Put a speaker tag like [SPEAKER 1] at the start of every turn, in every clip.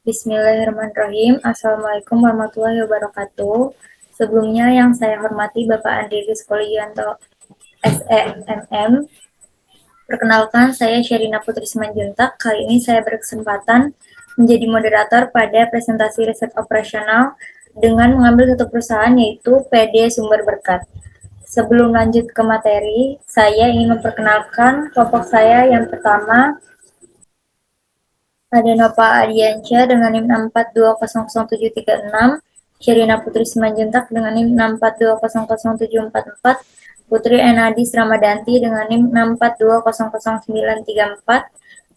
[SPEAKER 1] Bismillahirrahmanirrahim. Assalamualaikum warahmatullahi wabarakatuh. Sebelumnya yang saya hormati Bapak Andri Rizko Yulianto, SEMM. Perkenalkan, saya Sherina Putri Simanjuntak. Kali ini saya berkesempatan menjadi moderator pada presentasi riset operasional dengan mengambil satu perusahaan, yaitu PD Sumber Berkat. Sebelum lanjut ke materi, saya ingin memperkenalkan kelompok saya. Yang pertama, ada Nova Adiansyah dengan NIM 642000736, Sherina Putri Simanjuntak dengan NIM 642000744, Putri Enadis Ramadanti dengan NIM 642000934,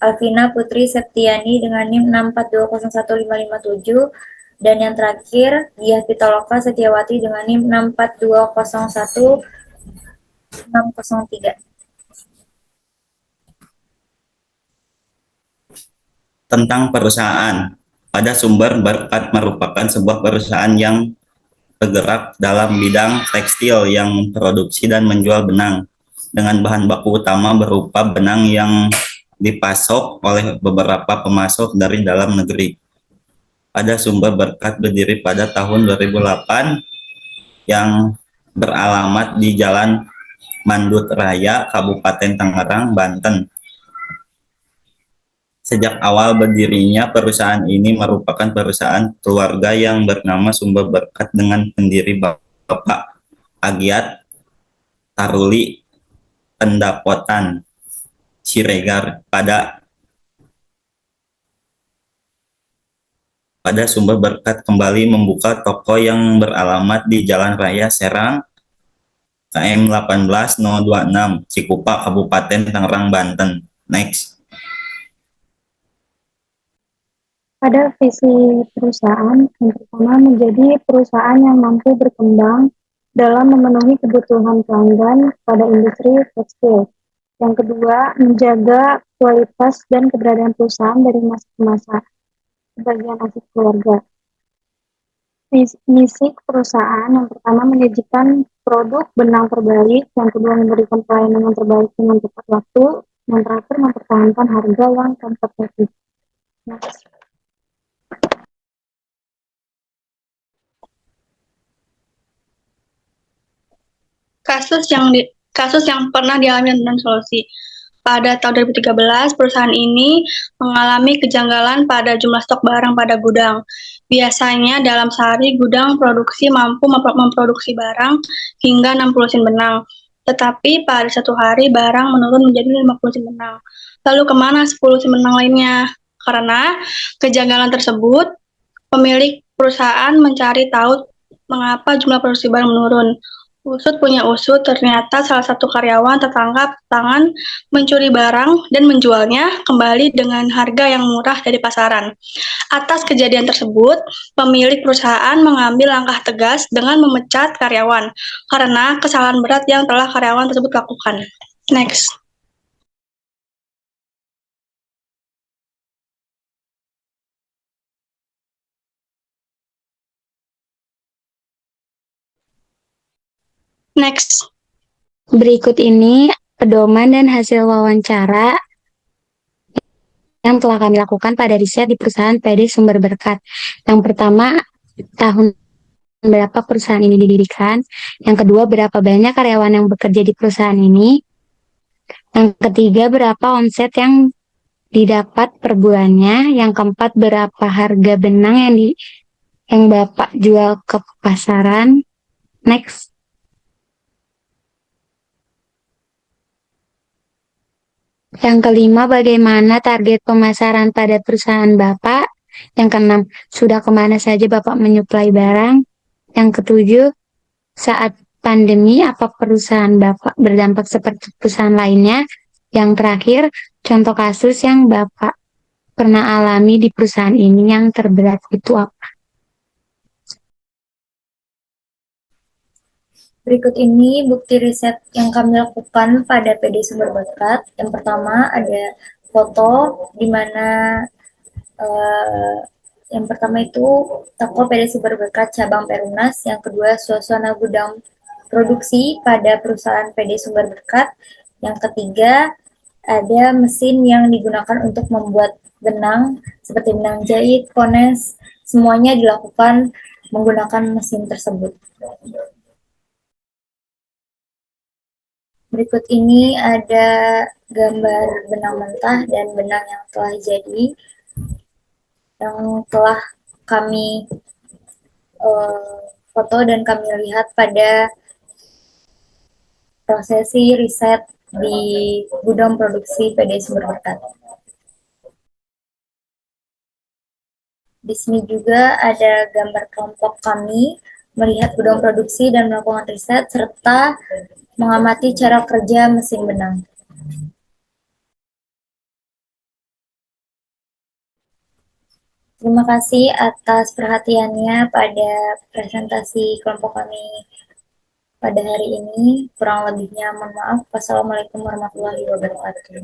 [SPEAKER 1] Alvina Putri Septiani dengan NIM 642015557, dan yang terakhir, Diah Pitaloka Setiawati dengan NIM 642010603.
[SPEAKER 2] Tentang perusahaan. Pada Sumber Berkat merupakan sebuah perusahaan yang bergerak dalam bidang tekstil yang produksi dan menjual benang dengan bahan baku utama berupa benang yang dipasok oleh beberapa pemasok dari dalam negeri. Pada Sumber Berkat berdiri pada tahun 2008 yang beralamat di Jalan Mandut Raya, Kabupaten Tangerang, Banten. Sejak awal berdirinya, perusahaan ini merupakan perusahaan keluarga yang bernama Sumber Berkat dengan pendiri Bapak Agiat Taruli Pendapotan Siregar. Pada Sumber Berkat kembali membuka toko yang beralamat di Jalan Raya Serang, KM 18026, Cikupa, Kabupaten Tangerang, Banten. Next.
[SPEAKER 3] Pada visi perusahaan, yang pertama menjadi perusahaan yang mampu berkembang dalam memenuhi kebutuhan pelanggan pada industri tekstil. Yang kedua, menjaga kualitas dan keberadaan perusahaan dari masa ke masa sebagai aset keluarga. Misi perusahaan yang pertama menyajikan produk benang terbaik, yang kedua memberikan pelayanan yang terbaik dengan tepat waktu, yang terakhir mempertahankan harga yang kompetitif. Next.
[SPEAKER 4] Kasus yang pernah dialami dan solusi. Pada tahun 2013, perusahaan ini mengalami kejanggalan pada jumlah stok barang pada gudang. Biasanya dalam sehari gudang produksi mampu memproduksi barang hingga 60 lusin benang. Tetapi pada satu hari barang menurun menjadi 50 lusin benang. Lalu kemana 10 lusin benang lainnya? Karena kejanggalan tersebut, pemilik perusahaan mencari tahu mengapa jumlah produksi barang menurun. Usut punya usut, ternyata salah satu karyawan tertangkap tangan mencuri barang dan menjualnya kembali dengan harga yang murah dari pasaran. Atas kejadian tersebut, pemilik perusahaan mengambil langkah tegas dengan memecat karyawan karena kesalahan berat yang telah karyawan tersebut lakukan. Next. Next.
[SPEAKER 3] Berikut ini pedoman dan hasil wawancara yang telah kami lakukan pada riset di perusahaan PD Sumber Berkat. Yang pertama, tahun berapa perusahaan ini didirikan. Yang kedua, berapa banyak karyawan yang bekerja di perusahaan ini. Yang ketiga, berapa omset yang didapat per bulannya. Yang keempat, berapa harga benang yang Bapak jual ke pasaran. Next. Yang kelima, bagaimana target pemasaran pada perusahaan Bapak? Yang keenam, sudah kemana saja Bapak menyuplai barang? Yang ketujuh, saat pandemi, apa perusahaan Bapak berdampak seperti perusahaan lainnya? Yang terakhir, contoh kasus yang Bapak pernah alami di perusahaan ini yang terberat itu apa?
[SPEAKER 1] Berikut ini bukti riset yang kami lakukan pada PD Sumber Berkat. Yang pertama ada foto di mana yang pertama itu toko PD Sumber Berkat cabang Perunas. Yang kedua suasana gudang produksi pada perusahaan PD Sumber Berkat. Yang ketiga ada mesin yang digunakan untuk membuat benang seperti benang jahit, pones, semuanya dilakukan menggunakan mesin tersebut. Berikut ini ada gambar benang mentah dan benang yang telah jadi, yang telah kami foto dan kami lihat pada prosesi riset di gudang produksi PD Sumber Berkat. Di sini juga ada gambar kelompok kami melihat gudang produksi dan melakukan riset serta mengamati cara kerja mesin benang. Terima kasih atas perhatiannya pada presentasi kelompok kami pada hari ini. Kurang lebihnya mohon maaf. Wassalamualaikum warahmatullahi wabarakatuh.